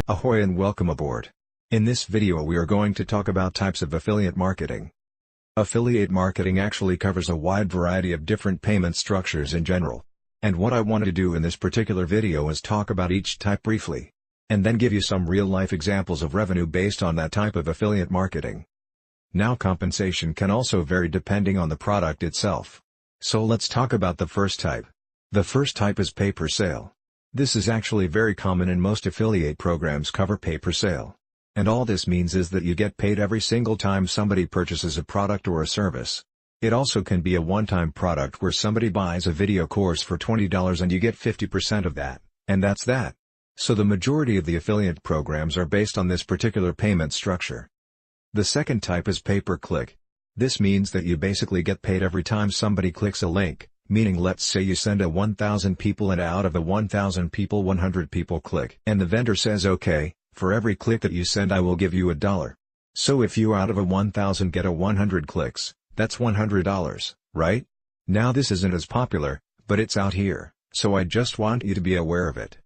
Ahoy and welcome aboard. In this video we are going to talk about types of affiliate marketing. Affiliate marketing actually covers a wide variety of different payment structures in general. And what I wanted to do in this particular video is talk about each type briefly, and then give you some real-life examples of revenue based on that type of affiliate marketing. Now compensation can also vary depending on the product itself. So let's talk about the first type. The first type is pay-per-sale. This is actually very common in most affiliate programs cover pay-per-sale. And all this means is that you get paid every single time somebody purchases a product or a service. It also can be a one-time product where somebody buys a video course for $20 and you get 50% of that, and that's that. So the majority of the affiliate programs are based on this particular payment structure. The second type is pay-per-click. This means that you basically get paid every time somebody clicks a link, meaning let's say you send a 1,000 people and out of the 1,000 people 100 people click. And the vendor says okay, for every click that you send I will give you $1. So if you out of a 1,000 get a 100 clicks, that's $100, right? Now this isn't as popular, but it's out here, so I just want you to be aware of it.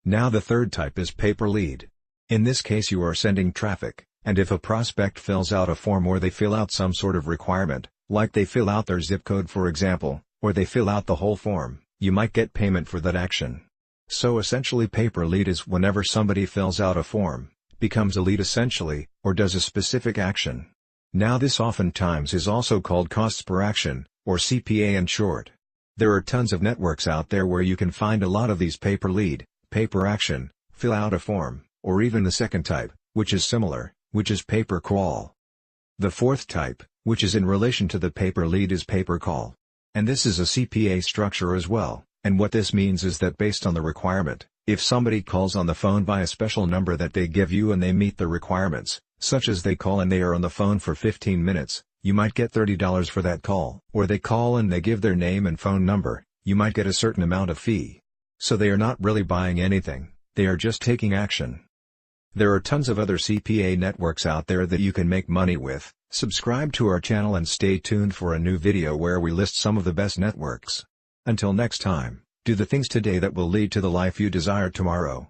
Now the third type is pay-per-lead. In this case you are sending traffic, and if a prospect fills out a form or they fill out some sort of requirement, like they fill out their zip code for example, or they fill out the whole form, you might get payment for that action. So essentially pay-per-lead is whenever somebody fills out a form, becomes a lead essentially, or does a specific action. Now this oftentimes is also called costs per action, or CPA in short. There are tons of networks out there where you can find a lot of these pay-per-lead, pay-per-action, fill out a form, or even the second type, which is similar, which is pay-per-call. The fourth type, which is in relation to the pay-per-lead is pay-per-call. And this is a CPA structure as well, and what this means is that based on the requirement, if somebody calls on the phone by a special number that they give you and they meet the requirements, such as they call and they are on the phone for 15 minutes, you might get $30 for that call. Or they call and they give their name and phone number, you might get a certain amount of fee. So they are not really buying anything, they are just taking action. There are tons of other CPA networks out there that you can make money with. Subscribe to our channel and stay tuned for a new video where we list some of the best networks. Until next time, do the things today that will lead to the life you desire tomorrow.